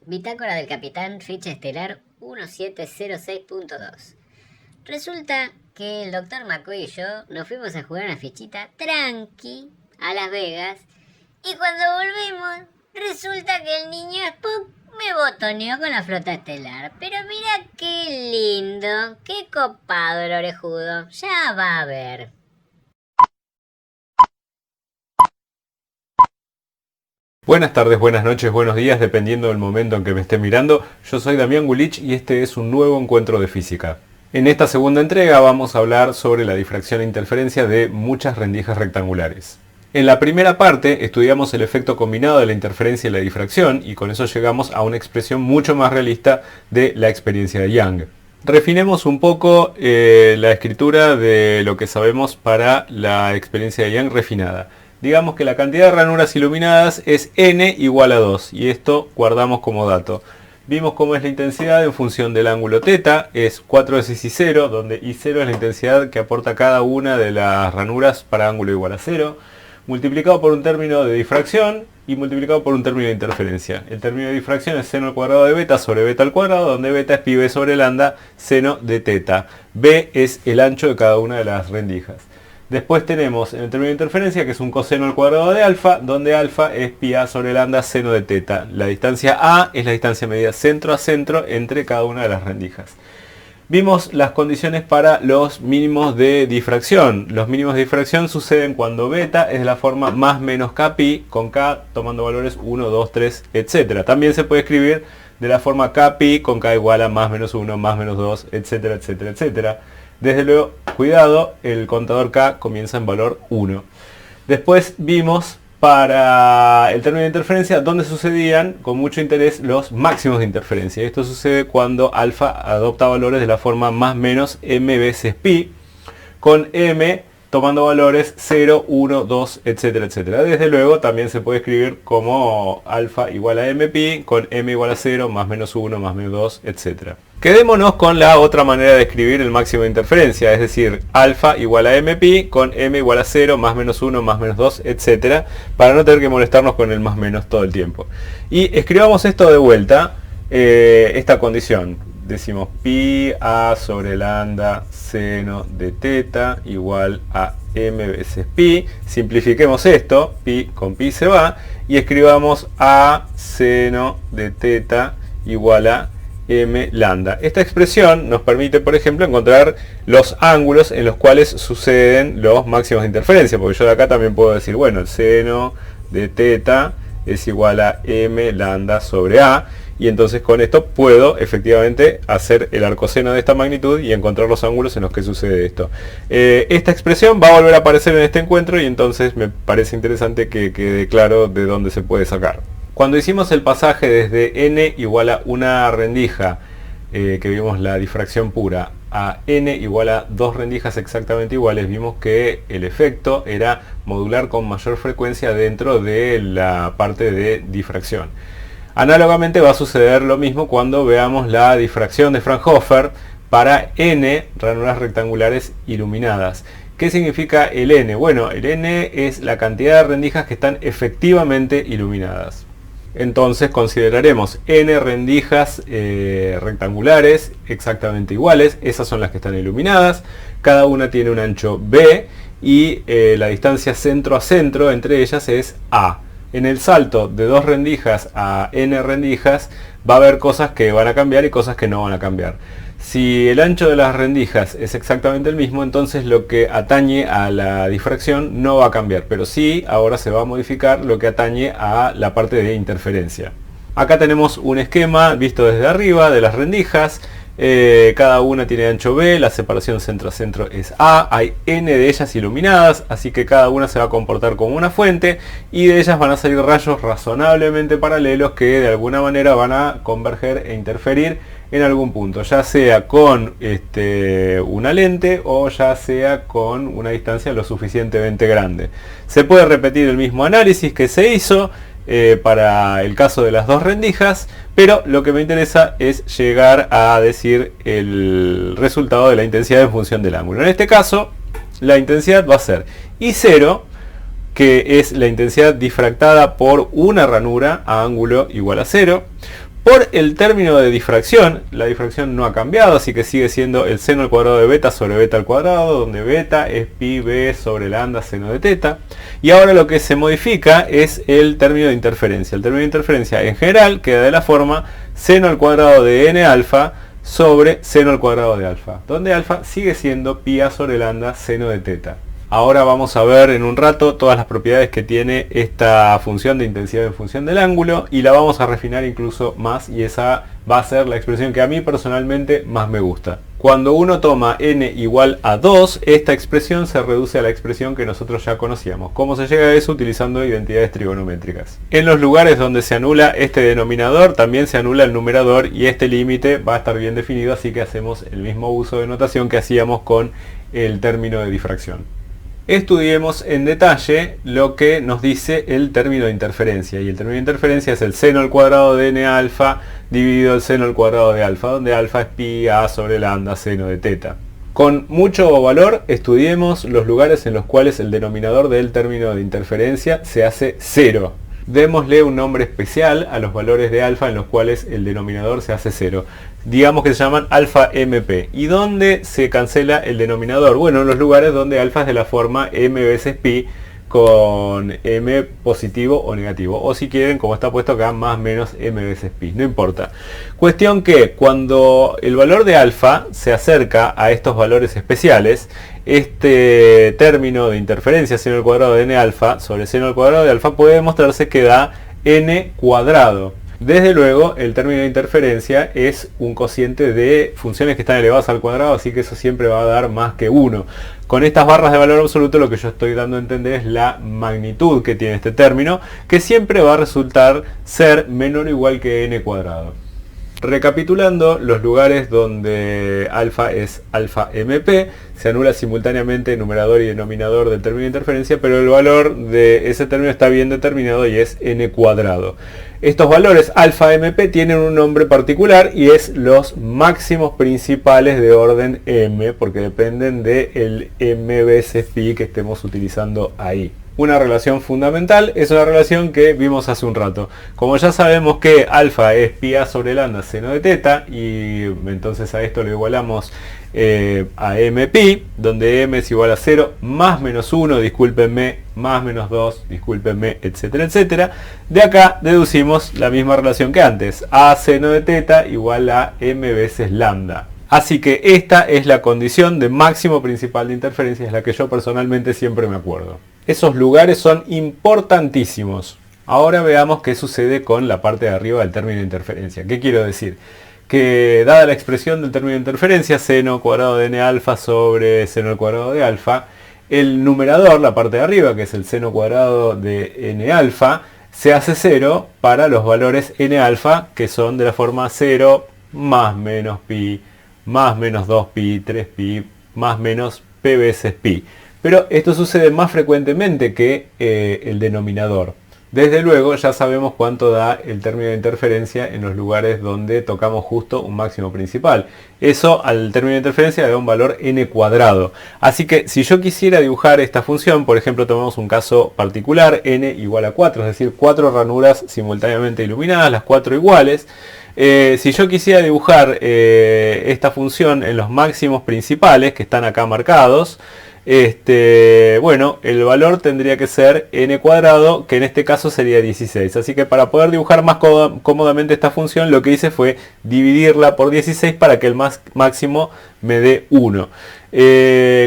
Bitácora del Capitán, ficha estelar 1706.2. Resulta que el Dr. McCoy y yo nos fuimos a jugar una fichita tranqui a Las Vegas. Y cuando volvimos, resulta que el niño Spock me botoneó con la flota estelar. Pero mira qué lindo, qué copado el orejudo. Ya va a ver. Buenas tardes, buenas noches, buenos días, dependiendo del momento en que me esté mirando. Yo soy Damián Gulich y este es un nuevo encuentro de física. En esta segunda entrega vamos a hablar sobre la difracción e interferencia de muchas rendijas rectangulares. En la primera parte estudiamos el efecto combinado de la interferencia y la difracción y con eso llegamos a una expresión mucho más realista de la experiencia de Young. Refinemos un poco la escritura de lo que sabemos para la experiencia de Young refinada. Digamos que la cantidad de ranuras iluminadas es n igual a 2 y esto guardamos como dato. Vimos cómo es la intensidad en función del ángulo θ, es 4 veces I0, donde I0 es la intensidad que aporta cada una de las ranuras para ángulo igual a 0, multiplicado por un término de difracción y multiplicado por un término de interferencia. El término de difracción es seno al cuadrado de beta sobre beta al cuadrado, donde beta es pi b sobre lambda, seno de θ. B es el ancho de cada una de las rendijas. Después tenemos en el término de interferencia que es un coseno al cuadrado de alfa, donde alfa es pi a sobre lambda seno de θ. La distancia a es la distancia medida centro a centro entre cada una de las rendijas. Vimos las condiciones para los mínimos de difracción. Los mínimos de difracción suceden cuando beta es de la forma más menos kpi, con k tomando valores 1, 2, 3, etc. También se puede escribir de la forma kpi con k igual a más menos 1, más menos 2, etcétera, etcétera, etcétera. Desde luego, cuidado, el contador K comienza en valor 1. Después vimos para el término de interferencia donde sucedían con mucho interés los máximos de interferencia. Esto sucede cuando alfa adopta valores de la forma más menos m veces pi, con m tomando valores 0, 1, 2, etcétera, etcétera. Desde luego también se puede escribir como alfa igual a m pi, con m igual a 0, más menos 1, más menos 2, etcétera. Quedémonos con la otra manera de escribir el máximo de interferencia, es decir, alfa igual a m pi con m igual a 0, más menos 1, más menos 2, etc. Para no tener que molestarnos con el más menos todo el tiempo. Y escribamos esto de vuelta, esta condición. Decimos pi a sobre lambda seno de θ igual a m veces pi. Simplifiquemos esto, pi con pi se va, y escribamos a seno de θ igual a m lambda. Esta expresión nos permite, por ejemplo, encontrar los ángulos en los cuales suceden los máximos de interferencia, porque yo de acá también puedo decir, bueno, el seno de θ es igual a m lambda sobre a, y entonces con esto puedo efectivamente hacer el arcoseno de esta magnitud y encontrar los ángulos en los que sucede esto. Esta expresión va a volver a aparecer en este encuentro y entonces me parece interesante que quede claro de dónde se puede sacar. Cuando hicimos el pasaje desde n igual a una rendija, que vimos la difracción pura, a n igual a dos rendijas exactamente iguales, vimos que el efecto era modular con mayor frecuencia dentro de la parte de difracción. Análogamente va a suceder lo mismo cuando veamos la difracción de Fraunhofer para n ranuras rectangulares iluminadas. ¿Qué significa el n? Bueno, el n es la cantidad de rendijas que están efectivamente iluminadas. Entonces consideraremos n rendijas rectangulares exactamente iguales, esas son las que están iluminadas, cada una tiene un ancho b y la distancia centro a centro entre ellas es a. En el salto de dos rendijas a n rendijas va a haber cosas que van a cambiar y cosas que no van a cambiar. Si el ancho de las rendijas es exactamente el mismo, entonces lo que atañe a la difracción no va a cambiar, pero sí ahora se va a modificar lo que atañe a la parte de interferencia. Acá tenemos un esquema visto desde arriba de las rendijas. Cada una tiene ancho b, la separación centro a centro es a, hay n de ellas iluminadas, así que cada una se va a comportar como una fuente y de ellas van a salir rayos razonablemente paralelos que de alguna manera van a converger e interferir en algún punto, ya sea con una lente o ya sea con una distancia lo suficientemente grande. Se puede repetir el mismo análisis que se hizo para el caso de las dos rendijas, pero lo que me interesa es llegar a decir el resultado de la intensidad en función del ángulo. En este caso, la intensidad va a ser I0, que es la intensidad difractada por una ranura a ángulo igual a 0, Por el término de difracción, la difracción no ha cambiado, así que sigue siendo el seno al cuadrado de beta sobre beta al cuadrado, donde beta es pi b sobre lambda seno de teta. Y ahora lo que se modifica es el término de interferencia. El término de interferencia en general queda de la forma seno al cuadrado de n alfa sobre seno al cuadrado de alfa, donde alfa sigue siendo pi a sobre lambda seno de teta. Ahora vamos a ver en un rato todas las propiedades que tiene esta función de intensidad en función del ángulo y la vamos a refinar incluso más, y esa va a ser la expresión que a mí personalmente más me gusta. Cuando uno toma n igual a 2, esta expresión se reduce a la expresión que nosotros ya conocíamos. ¿Cómo se llega a eso? Utilizando identidades trigonométricas. En los lugares donde se anula este denominador, también se anula el numerador, y este límite va a estar bien definido, así que hacemos el mismo uso de notación que hacíamos con el término de difracción. Estudiemos en detalle lo que nos dice el término de interferencia, y el término de interferencia es el seno al cuadrado de n alfa dividido el seno al cuadrado de alfa, donde alfa es pi a sobre lambda seno de teta. Con mucho valor estudiemos los lugares en los cuales el denominador del término de interferencia se hace cero. Démosle un nombre especial a los valores de alfa en los cuales el denominador se hace cero. Digamos que se llaman alfa mp. ¿Y dónde se cancela el denominador? Bueno, en los lugares donde alfa es de la forma m veces pi con m positivo o negativo. O si quieren, como está puesto acá, más menos m veces pi. No importa. Cuestión que cuando el valor de alfa se acerca a estos valores especiales, este término de interferencia seno al cuadrado de n alfa sobre seno al cuadrado de alfa puede demostrarse que da n cuadrado. Desde luego, el término de interferencia es un cociente de funciones que están elevadas al cuadrado, así que eso siempre va a dar más que 1. Con estas barras de valor absoluto lo que yo estoy dando a entender es la magnitud que tiene este término, que siempre va a resultar ser menor o igual que n cuadrado. Recapitulando, los lugares donde alfa es alfa mp, se anula simultáneamente numerador y denominador del término de interferencia, pero el valor de ese término está bien determinado y es n cuadrado. Estos valores alfa mp tienen un nombre particular y es los máximos principales de orden m, porque dependen del m veces pi que estemos utilizando ahí. Una relación fundamental es una relación que vimos hace un rato. Como ya sabemos que alfa es pi a sobre lambda seno de teta, y entonces a esto lo igualamos a m pi, donde m es igual a 0, más menos 1, discúlpenme, más menos 2, discúlpenme, etcétera, etcétera. De acá deducimos la misma relación que antes, a seno de teta igual a m veces lambda. Así que esta es la condición de máximo principal de interferencia, es la que yo personalmente siempre me acuerdo. Esos lugares son importantísimos. Ahora veamos qué sucede con la parte de arriba del término de interferencia. ¿Qué quiero decir? Que dada la expresión del término de interferencia, seno cuadrado de n alfa sobre seno al cuadrado de alfa, el numerador, la parte de arriba, que es el seno cuadrado de n alfa, se hace 0 para los valores n alfa, que son de la forma 0, más menos pi, más menos 2pi, 3pi, más menos p veces pi. Pero esto sucede más frecuentemente que el denominador. Desde luego ya sabemos cuánto da el término de interferencia en los lugares donde tocamos justo un máximo principal. Eso al término de interferencia le da un valor n cuadrado. Así que si yo quisiera dibujar esta función, por ejemplo tomemos un caso particular, n igual a 4, es decir, 4 ranuras simultáneamente iluminadas, las 4 iguales. Si yo quisiera dibujar esta función en los máximos principales que están acá marcados, bueno, el valor tendría que ser n cuadrado, que en este caso sería 16. Así que para poder dibujar más cómodamente esta función, lo que hice fue dividirla por 16 para que el máximo me dé 1.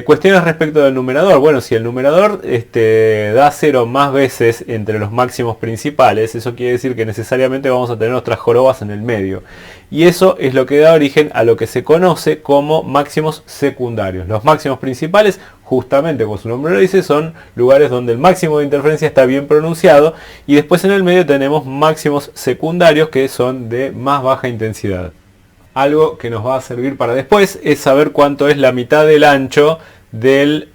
Cuestiones respecto del numerador. Bueno, si el numerador da 0 más veces entre los máximos principales, eso quiere decir que necesariamente vamos a tener otras jorobas en el medio. Y eso es lo que da origen a lo que se conoce como máximos secundarios. Los máximos principales, justamente como su nombre lo dice, son lugares donde el máximo de interferencia está bien pronunciado, y después en el medio tenemos máximos secundarios que son de más baja intensidad. Algo que nos va a servir para después es saber cuánto es la mitad del ancho del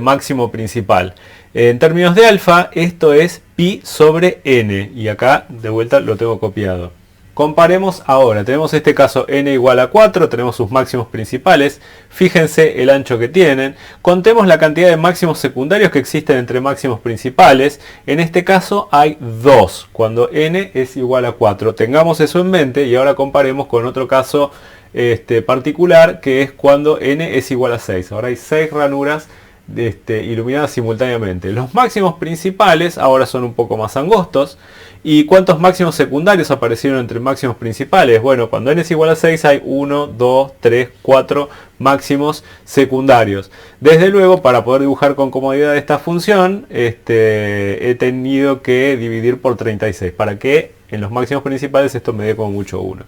máximo principal. En términos de alfa, esto es pi sobre n, y acá de vuelta lo tengo copiado. Comparemos ahora, tenemos este caso n igual a 4, tenemos sus máximos principales, fíjense el ancho que tienen, contemos la cantidad de máximos secundarios que existen entre máximos principales, en este caso hay 2, cuando n es igual a 4, tengamos eso en mente y ahora comparemos con otro caso particular que es cuando n es igual a 6, ahora hay 6 ranuras iluminadas simultáneamente. Los máximos principales ahora son un poco más angostos. ¿Y cuántos máximos secundarios aparecieron entre máximos principales? Bueno, cuando n es igual a 6 hay 1, 2, 3, 4 máximos secundarios. Desde luego, para poder dibujar con comodidad esta función, he tenido que dividir por 36 para que en los máximos principales esto me dé como mucho 1.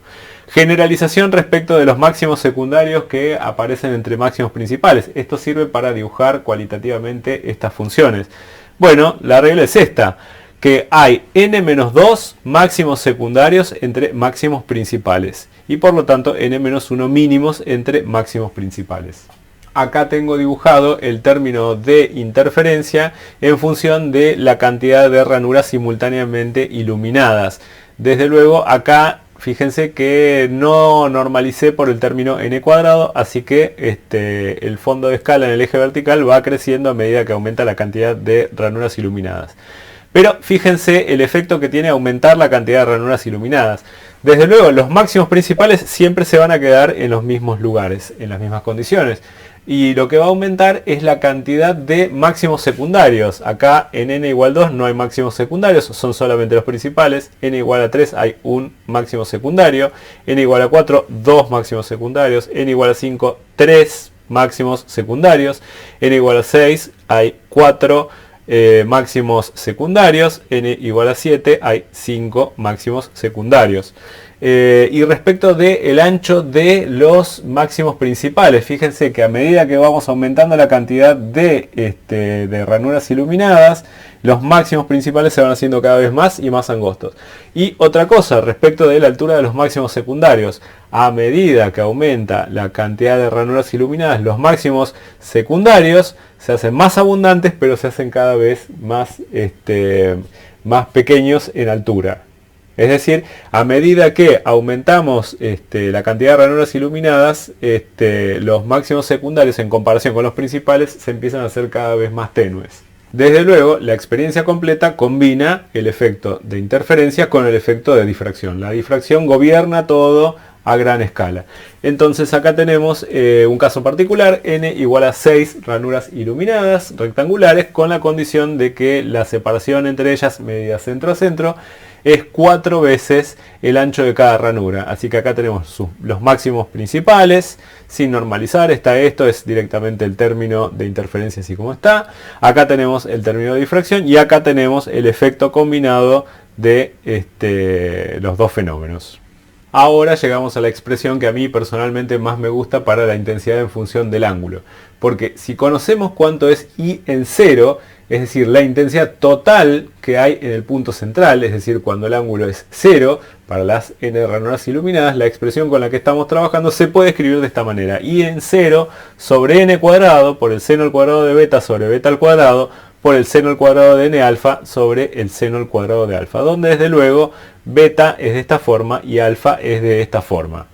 Generalización respecto de los máximos secundarios que aparecen entre máximos principales. Esto sirve para dibujar cualitativamente estas funciones. Bueno, la regla es esta, que hay n-2 máximos secundarios entre máximos principales y por lo tanto n-1 mínimos entre máximos principales. Acá tengo dibujado el término de interferencia en función de la cantidad de ranuras simultáneamente iluminadas. Desde luego acá fíjense que no normalicé por el término n cuadrado, así que el fondo de escala en el eje vertical va creciendo a medida que aumenta la cantidad de ranuras iluminadas. Pero fíjense el efecto que tiene aumentar la cantidad de ranuras iluminadas. Desde luego los máximos principales siempre se van a quedar en los mismos lugares, en las mismas condiciones. Y lo que va a aumentar es la cantidad de máximos secundarios. Acá en n igual 2 no hay máximos secundarios, son solamente los principales. N igual a 3 hay un máximo secundario. N igual a 4, 2 máximos secundarios. N igual a 5, 3 máximos secundarios. N igual a 6 hay 4 máximos secundarios. N igual a 7 hay 5 máximos secundarios. Y respecto del ancho de los máximos principales, fíjense que a medida que vamos aumentando la cantidad de ranuras iluminadas, los máximos principales se van haciendo cada vez más y más angostos. Y otra cosa, respecto de la altura de los máximos secundarios, a medida que aumenta la cantidad de ranuras iluminadas, los máximos secundarios se hacen más abundantes, pero se hacen cada vez más, más pequeños en altura. Es decir, a medida que aumentamos la cantidad de ranuras iluminadas, los máximos secundarios en comparación con los principales se empiezan a hacer cada vez más tenues. Desde luego, la experiencia completa combina el efecto de interferencia con el efecto de difracción. La difracción gobierna todo a gran escala. Entonces acá tenemos un caso particular, n igual a 6 ranuras iluminadas rectangulares, con la condición de que la separación entre ellas, medida centro a centro, es 4 veces el ancho de cada ranura. Así que acá tenemos los máximos principales, sin normalizar, está esto, es directamente el término de interferencia así como está. Acá tenemos el término de difracción y acá tenemos el efecto combinado de los dos fenómenos. Ahora llegamos a la expresión que a mí personalmente más me gusta para la intensidad en función del ángulo. Porque si conocemos cuánto es I en 0, es decir, la intensidad total que hay en el punto central, es decir, cuando el ángulo es 0, para las n ranuras iluminadas, la expresión con la que estamos trabajando se puede escribir de esta manera. I en 0 sobre n cuadrado por el seno al cuadrado de beta sobre beta al cuadrado por el seno al cuadrado de n alfa sobre el seno al cuadrado de alfa, donde desde luego beta es de esta forma y alfa es de esta forma.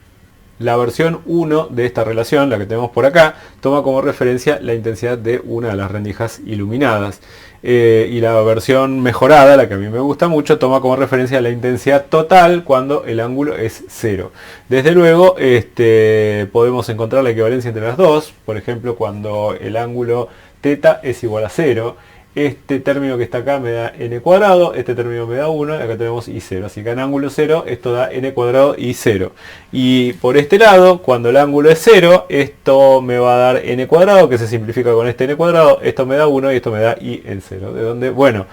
La versión 1 de esta relación, la que tenemos por acá, toma como referencia la intensidad de una de las rendijas iluminadas. Y la versión mejorada, la que a mí me gusta mucho, toma como referencia la intensidad total cuando el ángulo es 0. Desde luego podemos encontrar la equivalencia entre las dos. Por ejemplo, cuando el ángulo θ es igual a 0. Este término que está acá me da n cuadrado, este término me da 1, y acá tenemos i0. Así que en ángulo 0 esto da n cuadrado i0. Y por este lado, cuando el ángulo es 0, esto me va a dar n cuadrado, que se simplifica con este n cuadrado, esto me da 1 y esto me da i en 0. De donde, bueno,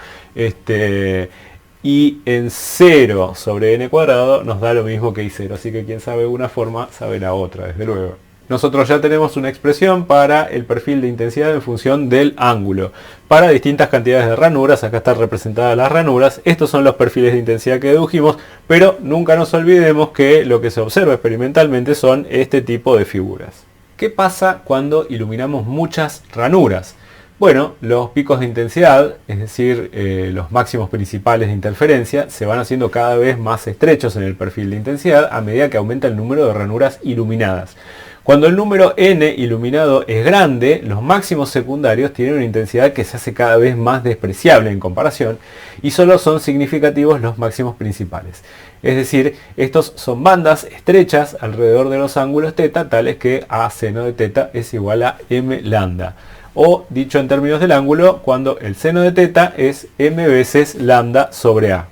i en 0 sobre n cuadrado nos da lo mismo que i0. Así que quien sabe una forma, sabe la otra, desde luego. Nosotros ya tenemos una expresión para el perfil de intensidad en función del ángulo. Para distintas cantidades de ranuras, acá están representadas las ranuras. Estos son los perfiles de intensidad que dedujimos, pero nunca nos olvidemos que lo que se observa experimentalmente son este tipo de figuras. ¿Qué pasa cuando iluminamos muchas ranuras? Bueno, los picos de intensidad, es decir, los máximos principales de interferencia, se van haciendo cada vez más estrechos en el perfil de intensidad a medida que aumenta el número de ranuras iluminadas. Cuando el número n iluminado es grande, los máximos secundarios tienen una intensidad que se hace cada vez más despreciable en comparación y solo son significativos los máximos principales. Es decir, estos son bandas estrechas alrededor de los ángulos θ, tales que A seno de θ es igual a m lambda. O, dicho en términos del ángulo, cuando el seno de θ es m veces lambda sobre A.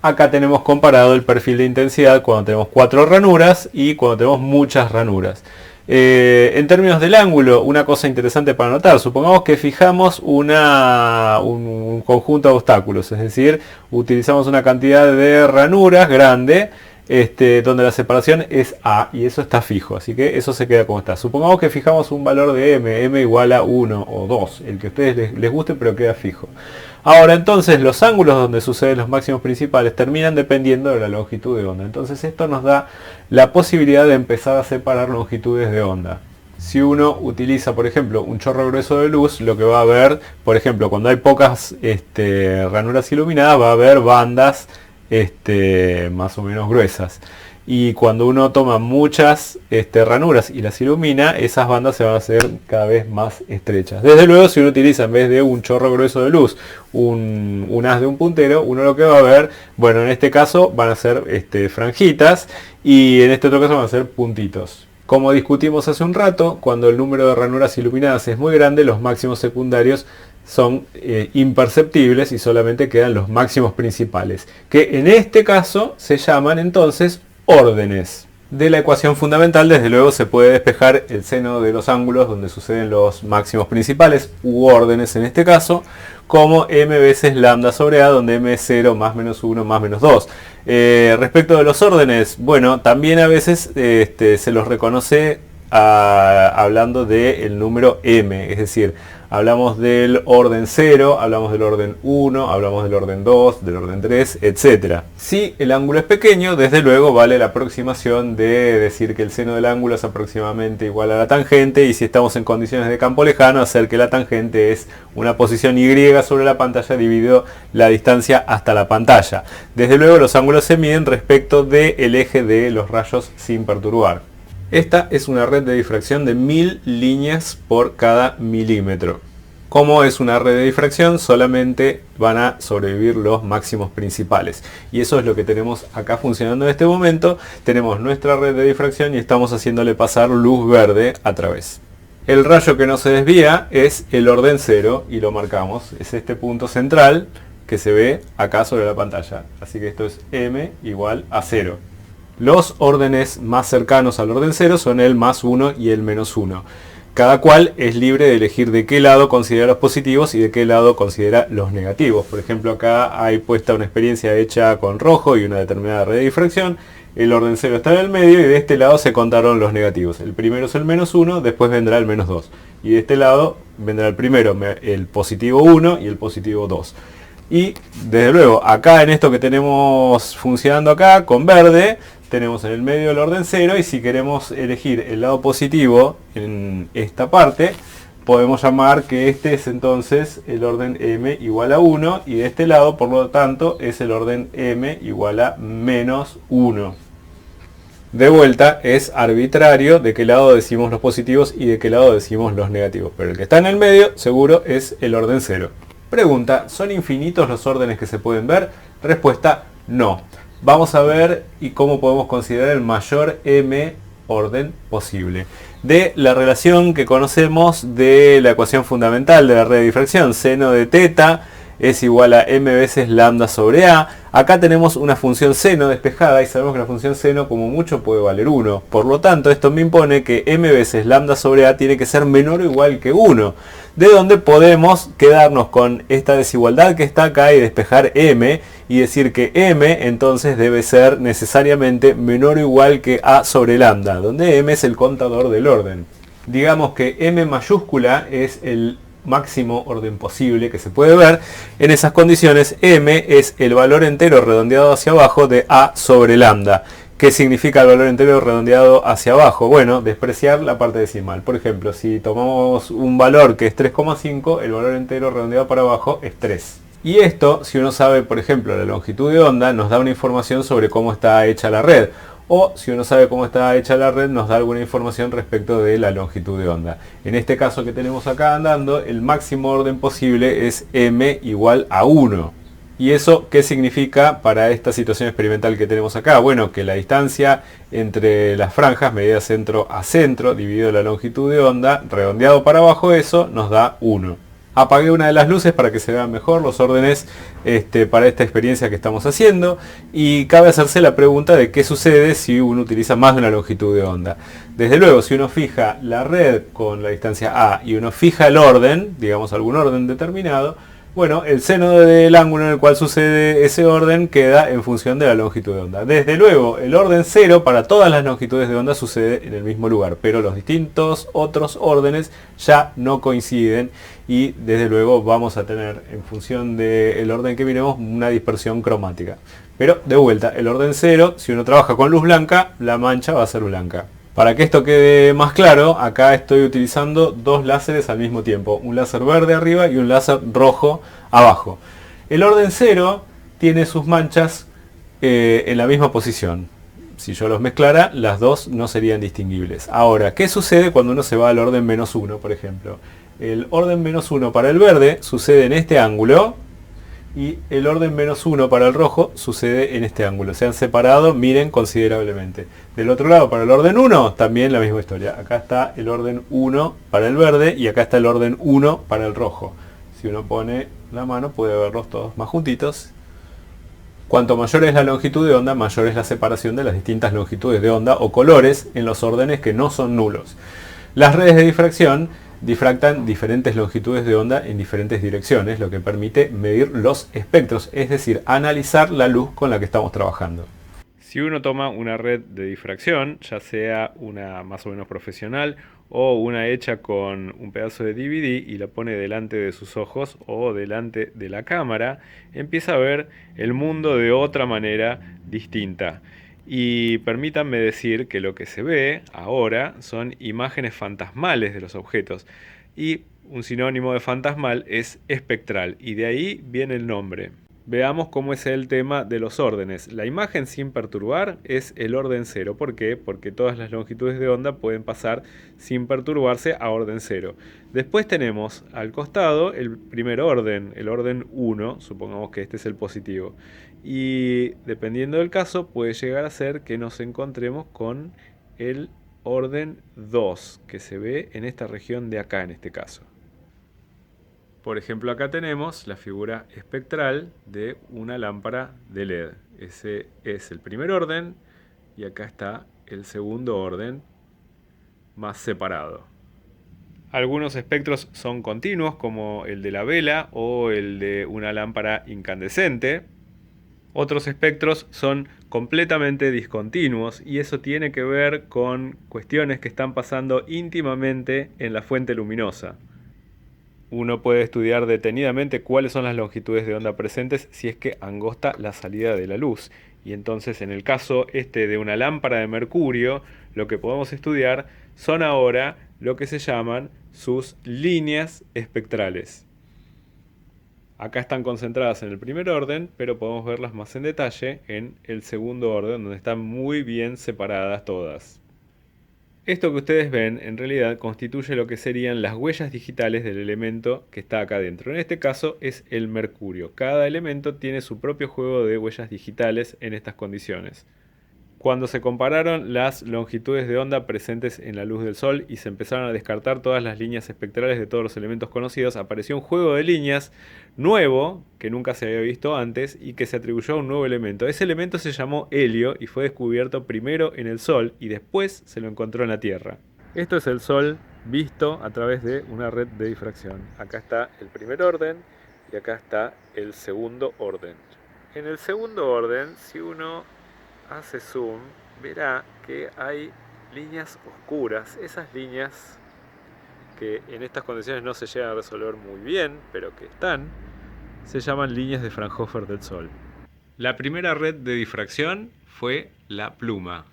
Acá tenemos comparado el perfil de intensidad cuando tenemos 4 ranuras y cuando tenemos muchas ranuras. En términos del ángulo, una cosa interesante para notar, supongamos que fijamos un conjunto de obstáculos, es decir, utilizamos una cantidad de ranuras grande, donde la separación es A y eso está fijo, así que eso se queda como está. Supongamos que fijamos un valor de m igual a 1 o 2, el que a ustedes les guste pero queda fijo. Ahora entonces los ángulos donde suceden los máximos principales terminan dependiendo de la longitud de onda. Entonces esto nos da la posibilidad de empezar a separar longitudes de onda. Si uno utiliza, por ejemplo, un chorro grueso de luz, lo que va a ver, por ejemplo, cuando hay pocas ranuras iluminadas, va a haber bandas más o menos gruesas. Y cuando uno toma muchas ranuras y las ilumina, esas bandas se van a hacer cada vez más estrechas. Desde luego, si uno utiliza en vez de un chorro grueso de luz un haz de un puntero, uno lo que va a ver, bueno, en este caso van a ser franjitas y en este otro caso van a ser puntitos. Como discutimos hace un rato, cuando el número de ranuras iluminadas es muy grande, los máximos secundarios son imperceptibles y solamente quedan los máximos principales, que en este caso se llaman entonces órdenes. De la ecuación fundamental, desde luego, se puede despejar el seno de los ángulos donde suceden los máximos principales, u órdenes en este caso, como m veces lambda sobre A, donde m es 0 más menos 1 más menos 2. Respecto de los órdenes, bueno, también a veces se los reconoce hablando del número m, es decir, hablamos del orden 0, hablamos del orden 1, hablamos del orden 2, del orden 3, etc. Si el ángulo es pequeño, desde luego vale la aproximación de decir que el seno del ángulo es aproximadamente igual a la tangente, y si estamos en condiciones de campo lejano, hacer que la tangente es una posición y sobre la pantalla dividido la distancia hasta la pantalla. Desde luego los ángulos se miden respecto del eje de los rayos sin perturbar. Esta es una red de difracción de 1000 líneas por cada milímetro. Como es una red de difracción, solamente van a sobrevivir los máximos principales. Y eso es lo que tenemos acá funcionando en este momento. Tenemos nuestra red de difracción y estamos haciéndole pasar luz verde a través. El rayo que no se desvía es el orden 0 y lo marcamos. Es este punto central que se ve acá sobre la pantalla. Así que esto es m igual a 0. Los órdenes más cercanos al orden 0 son el más 1 y el menos 1. Cada cual es libre de elegir de qué lado considera los positivos y de qué lado considera los negativos. Por ejemplo, acá hay puesta una experiencia hecha con rojo y una determinada red de difracción. El orden 0 está en el medio y de este lado se contaron los negativos. El primero es el menos 1, después vendrá el menos 2. Y de este lado vendrá el primero, el positivo 1 y el positivo 2. Y desde luego, acá en esto que tenemos funcionando acá con verde, tenemos en el medio el orden 0 y si queremos elegir el lado positivo en esta parte, podemos llamar que este es entonces el orden m igual a 1 y de este lado, por lo tanto, es el orden m igual a menos 1. De vuelta, es arbitrario de qué lado decimos los positivos y de qué lado decimos los negativos, pero el que está en el medio seguro es el orden 0. Pregunta, ¿son infinitos los órdenes que se pueden ver? Respuesta, no. Vamos a ver y cómo podemos considerar el mayor m orden posible. De la relación que conocemos de la ecuación fundamental de la red de difracción, seno de θ es igual a m veces lambda sobre A. Acá tenemos una función seno despejada y sabemos que la función seno como mucho puede valer 1. Por lo tanto, esto me impone que m veces lambda sobre A tiene que ser menor o igual que 1. De donde podemos quedarnos con esta desigualdad que está acá y despejar m y decir que m entonces debe ser necesariamente menor o igual que A sobre lambda, donde m es el contador del orden. Digamos que m mayúscula es el máximo orden posible que se puede ver. En esas condiciones m es el valor entero redondeado hacia abajo de A sobre lambda. ¿Qué significa el valor entero redondeado hacia abajo? Bueno, despreciar la parte decimal. Por ejemplo, si tomamos un valor que es 3,5, el valor entero redondeado para abajo es 3. Y esto, si uno sabe, por ejemplo, la longitud de onda, nos da una información sobre cómo está hecha la red. O si uno sabe cómo está hecha la red, nos da alguna información respecto de la longitud de onda. En este caso que tenemos acá andando, el máximo orden posible es m igual a 1. ¿Y eso qué significa para esta situación experimental que tenemos acá? Bueno, que la distancia entre las franjas, medida centro a centro, dividido la longitud de onda, redondeado para abajo, eso nos da 1. Apagué una de las luces para que se vean mejor los órdenes para esta experiencia que estamos haciendo. Y cabe hacerse la pregunta de qué sucede si uno utiliza más de una longitud de onda. Desde luego, si uno fija la red con la distancia A y uno fija el orden, digamos algún orden determinado, bueno, el seno del ángulo en el cual sucede ese orden queda en función de la longitud de onda. Desde luego, el orden 0 para todas las longitudes de onda sucede en el mismo lugar, pero los distintos otros órdenes ya no coinciden y desde luego vamos a tener, en función del orden que miremos, una dispersión cromática. Pero de vuelta, el orden 0, si uno trabaja con luz blanca, la mancha va a ser blanca. Para que esto quede más claro, acá estoy utilizando dos láseres al mismo tiempo, un láser verde arriba y un láser rojo abajo. El orden 0 tiene sus manchas en la misma posición. Si yo los mezclara, las dos no serían distinguibles. Ahora, ¿qué sucede cuando uno se va al orden menos 1, por ejemplo? El orden menos 1 para el verde sucede en este ángulo, y el orden menos 1 para el rojo sucede en este ángulo. Se han separado, miren, considerablemente. Del otro lado, para el orden 1, también la misma historia. Acá está el orden 1 para el verde y acá está el orden 1 para el rojo. Si uno pone la mano puede verlos todos más juntitos. Cuanto mayor es la longitud de onda, mayor es la separación de las distintas longitudes de onda o colores en los órdenes que no son nulos. Las redes de difracción difractan diferentes longitudes de onda en diferentes direcciones, lo que permite medir los espectros, es decir, analizar la luz con la que estamos trabajando. Si uno toma una red de difracción, ya sea una más o menos profesional o una hecha con un pedazo de DVD y la pone delante de sus ojos o delante de la cámara, empieza a ver el mundo de otra manera distinta. Y permítanme decir que lo que se ve ahora son imágenes fantasmales de los objetos. Y un sinónimo de fantasmal es espectral, y de ahí viene el nombre. Veamos cómo es el tema de los órdenes. La imagen sin perturbar es el orden 0. ¿Por qué? Porque todas las longitudes de onda pueden pasar sin perturbarse a orden 0. Después tenemos al costado el primer orden, el orden 1, supongamos que este es el positivo. Y dependiendo del caso puede llegar a ser que nos encontremos con el orden 2, que se ve en esta región de acá en este caso. Por ejemplo, acá tenemos la figura espectral de una lámpara de LED. Ese es el primer orden y acá está el segundo orden más separado. Algunos espectros son continuos, como el de la vela o el de una lámpara incandescente. Otros espectros son completamente discontinuos y eso tiene que ver con cuestiones que están pasando íntimamente en la fuente luminosa. Uno puede estudiar detenidamente cuáles son las longitudes de onda presentes si es que angosta la salida de la luz. Y entonces, en el caso de una lámpara de mercurio, lo que podemos estudiar son ahora lo que se llaman sus líneas espectrales. Acá están concentradas en el primer orden, pero podemos verlas más en detalle en el segundo orden, donde están muy bien separadas todas. Esto que ustedes ven en realidad constituye lo que serían las huellas digitales del elemento que está acá dentro. En este caso es el mercurio. Cada elemento tiene su propio juego de huellas digitales en estas condiciones. Cuando se compararon las longitudes de onda presentes en la luz del Sol y se empezaron a descartar todas las líneas espectrales de todos los elementos conocidos, apareció un juego de líneas nuevo, que nunca se había visto antes, y que se atribuyó a un nuevo elemento. Ese elemento se llamó helio y fue descubierto primero en el Sol y después se lo encontró en la Tierra. Esto es el Sol visto a través de una red de difracción. Acá está el primer orden y acá está el segundo orden. En el segundo orden, si uno hace zoom, verá que hay líneas oscuras. Esas líneas que en estas condiciones no se llegan a resolver muy bien, pero que están, se llaman líneas de Fraunhofer del Sol. La primera red de difracción fue la pluma.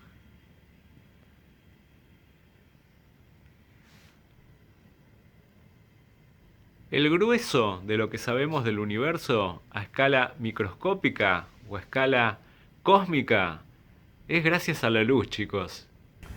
El grueso de lo que sabemos del universo a escala microscópica o a escala cósmica es gracias a la luz, chicos.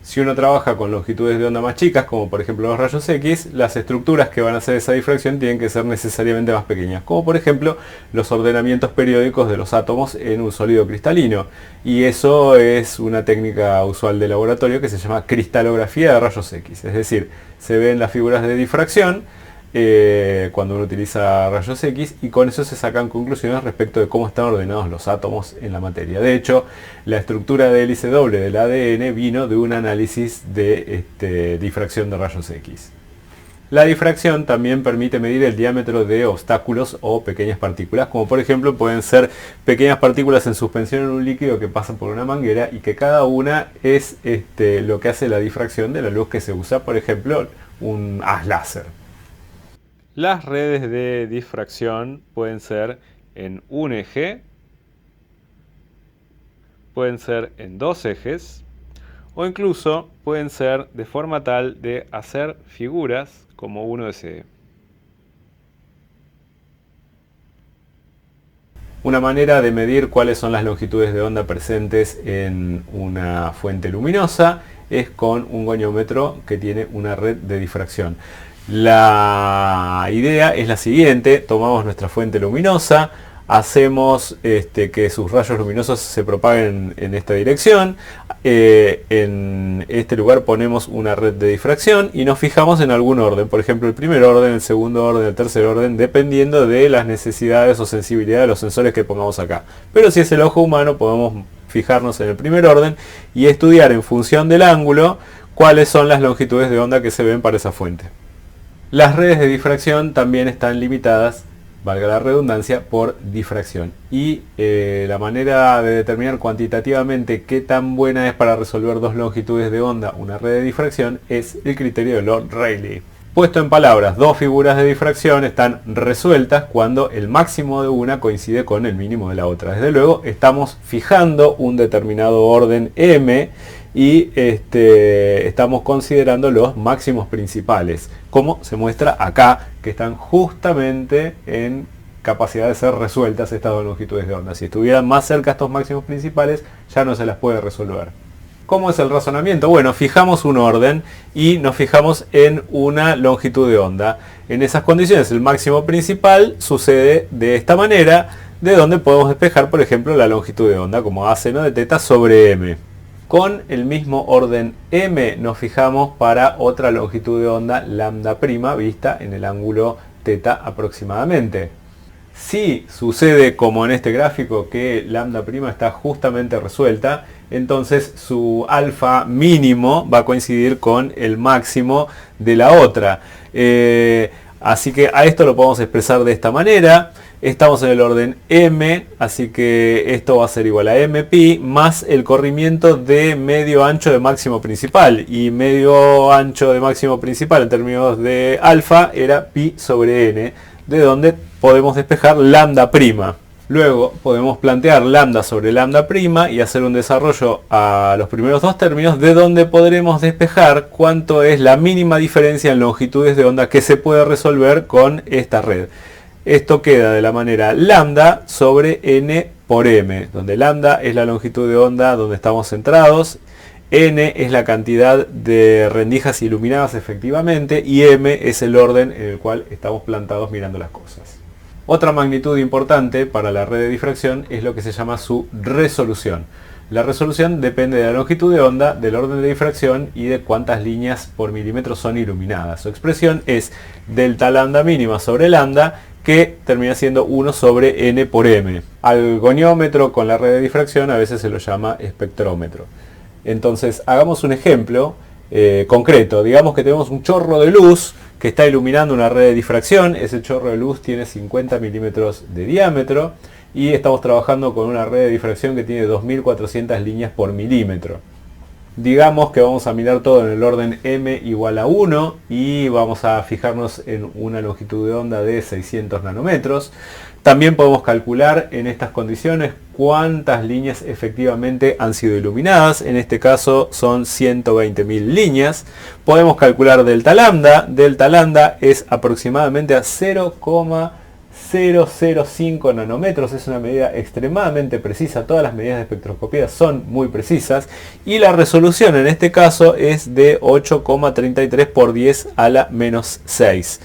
Si uno trabaja con longitudes de onda más chicas, como por ejemplo los rayos X, las estructuras que van a hacer esa difracción tienen que ser necesariamente más pequeñas, como por ejemplo los ordenamientos periódicos de los átomos en un sólido cristalino. Y eso es una técnica usual de laboratorio que se llama cristalografía de rayos X, es decir, se ven las figuras de difracción cuando uno utiliza rayos X, y con eso se sacan conclusiones respecto de cómo están ordenados los átomos en la materia. De hecho, la estructura de hélice doble del ADN vino de un análisis de difracción de rayos X. La difracción también permite medir el diámetro de obstáculos o pequeñas partículas, como por ejemplo pueden ser pequeñas partículas en suspensión en un líquido que pasan por una manguera y que cada una es lo que hace la difracción de la luz que se usa, por ejemplo, un haz láser. Las redes de difracción pueden ser en un eje, pueden ser en dos ejes, o incluso pueden ser de forma tal de hacer figuras como uno desee. Una manera de medir cuáles son las longitudes de onda presentes en una fuente luminosa es con un goniómetro que tiene una red de difracción. La idea es la siguiente: tomamos nuestra fuente luminosa, hacemos que sus rayos luminosos se propaguen en esta dirección, en este lugar ponemos una red de difracción y nos fijamos en algún orden, por ejemplo el primer orden, el segundo orden, el tercer orden, dependiendo de las necesidades o sensibilidad de los sensores que pongamos acá. Pero si es el ojo humano, podemos fijarnos en el primer orden y estudiar en función del ángulo cuáles son las longitudes de onda que se ven para esa fuente. Las redes de difracción también están limitadas, valga la redundancia, por difracción. Y la manera de determinar cuantitativamente qué tan buena es para resolver dos longitudes de onda una red de difracción es el criterio de Lord-Rayleigh. Puesto en palabras, dos figuras de difracción están resueltas cuando el máximo de una coincide con el mínimo de la otra. Desde luego estamos fijando un determinado orden M y estamos considerando los máximos principales, como se muestra acá, que están justamente en capacidad de ser resueltas estas dos longitudes de onda. Si estuvieran más cerca estos máximos principales, ya no se las puede resolver. ¿Cómo es el razonamiento? Bueno, fijamos un orden y nos fijamos en una longitud de onda. En esas condiciones, el máximo principal sucede de esta manera, de donde podemos despejar, por ejemplo, la longitud de onda, como A seno de teta sobre m. Con el mismo orden m nos fijamos para otra longitud de onda lambda prima vista en el ángulo teta aproximadamente. Si sucede como en este gráfico que lambda prima está justamente resuelta, entonces su alfa mínimo va a coincidir con el máximo de la otra. Así que a esto lo podemos expresar de esta manera. Estamos en el orden m, así que esto va a ser igual a mpi más el corrimiento de medio ancho de máximo principal. Y medio ancho de máximo principal en términos de alfa era pi sobre n, de donde podemos despejar lambda prima. Luego podemos plantear lambda sobre lambda prima y hacer un desarrollo a los primeros dos términos, de donde podremos despejar cuánto es la mínima diferencia en longitudes de onda que se puede resolver con esta red. Esto queda de la manera lambda sobre n por m, donde lambda es la longitud de onda donde estamos centrados, n es la cantidad de rendijas iluminadas efectivamente y m es el orden en el cual estamos plantados mirando las cosas. Otra magnitud importante para la red de difracción es lo que se llama su resolución. La resolución depende de la longitud de onda, del orden de difracción y de cuántas líneas por milímetro son iluminadas. Su expresión es delta lambda mínima sobre lambda, que termina siendo 1 sobre n por m. Al goniómetro con la red de difracción a veces se lo llama espectrómetro. Entonces hagamos un ejemplo concreto. Digamos que tenemos un chorro de luz que está iluminando una red de difracción. Ese chorro de luz tiene 50 milímetros de diámetro y estamos trabajando con una red de difracción que tiene 2400 líneas por milímetro. Digamos que vamos a mirar todo en el orden m igual a 1 y vamos a fijarnos en una longitud de onda de 600 nanómetros. También podemos calcular en estas condiciones cuántas líneas efectivamente han sido iluminadas. En este caso son 120.000 líneas. Podemos calcular delta lambda. Delta lambda es aproximadamente a 0,005 nanómetros. Es una medida extremadamente precisa. Todas las medidas de espectroscopía son muy precisas. Y la resolución en este caso es de 8,33 por 10 a la menos 6.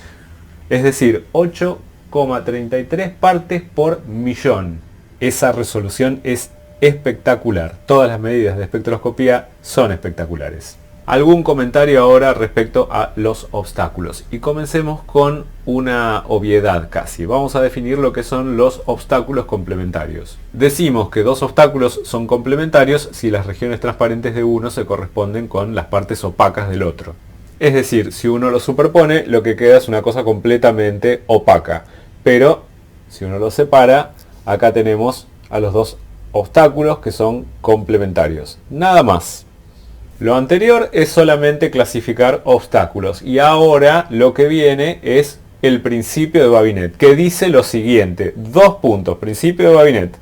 Es decir, 8,33 partes por millón. Esa resolución es espectacular. Todas las medidas de espectroscopía son espectaculares. Algún comentario ahora respecto a los obstáculos. Y comencemos con una obviedad casi. Vamos a definir lo que son los obstáculos complementarios. Decimos que dos obstáculos son complementarios si las regiones transparentes de uno se corresponden con las partes opacas del otro. Es decir, si uno lo superpone, lo que queda es una cosa completamente opaca. Pero si uno lo separa, acá tenemos a los dos obstáculos que son complementarios. Nada más. Lo anterior es solamente clasificar obstáculos. Y ahora lo que viene es el principio de Babinet, que dice lo siguiente. 2 puntos. Principio de Babinet.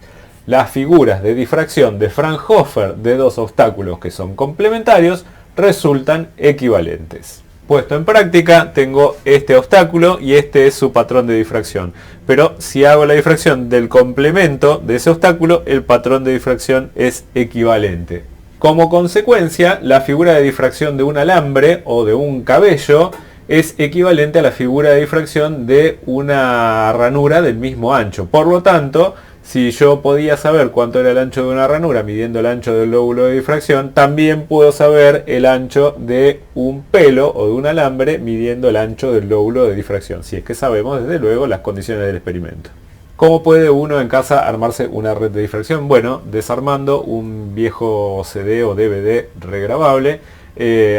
Las figuras de difracción de Fraunhofer de dos obstáculos que son complementarios resultan equivalentes. Puesto en práctica, tengo este obstáculo y este es su patrón de difracción. Pero si hago la difracción del complemento de ese obstáculo, el patrón de difracción es equivalente. Como consecuencia, la figura de difracción de un alambre o de un cabello es equivalente a la figura de difracción de una ranura del mismo ancho. Por lo tanto, si yo podía saber cuánto era el ancho de una ranura midiendo el ancho del lóbulo de difracción, también puedo saber el ancho de un pelo o de un alambre midiendo el ancho del lóbulo de difracción, si es que sabemos desde luego las condiciones del experimento. ¿Cómo puede uno en casa armarse una red de difracción? Bueno, desarmando un viejo CD o DVD regrabable.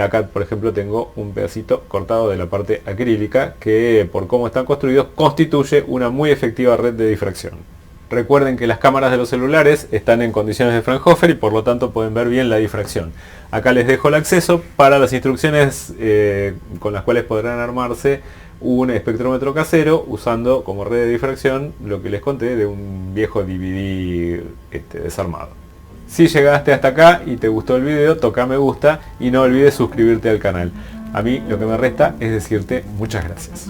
Acá por ejemplo tengo un pedacito cortado de la parte acrílica que por cómo están construidos constituye una muy efectiva red de difracción. Recuerden que las cámaras de los celulares están en condiciones de Fraunhofer y por lo tanto pueden ver bien la difracción. Acá les dejo el acceso para las instrucciones con las cuales podrán armarse un espectrómetro casero usando como red de difracción lo que les conté de un viejo DVD desarmado. Si llegaste hasta acá y te gustó el video, toca me gusta y no olvides suscribirte al canal. A mí lo que me resta es decirte muchas gracias.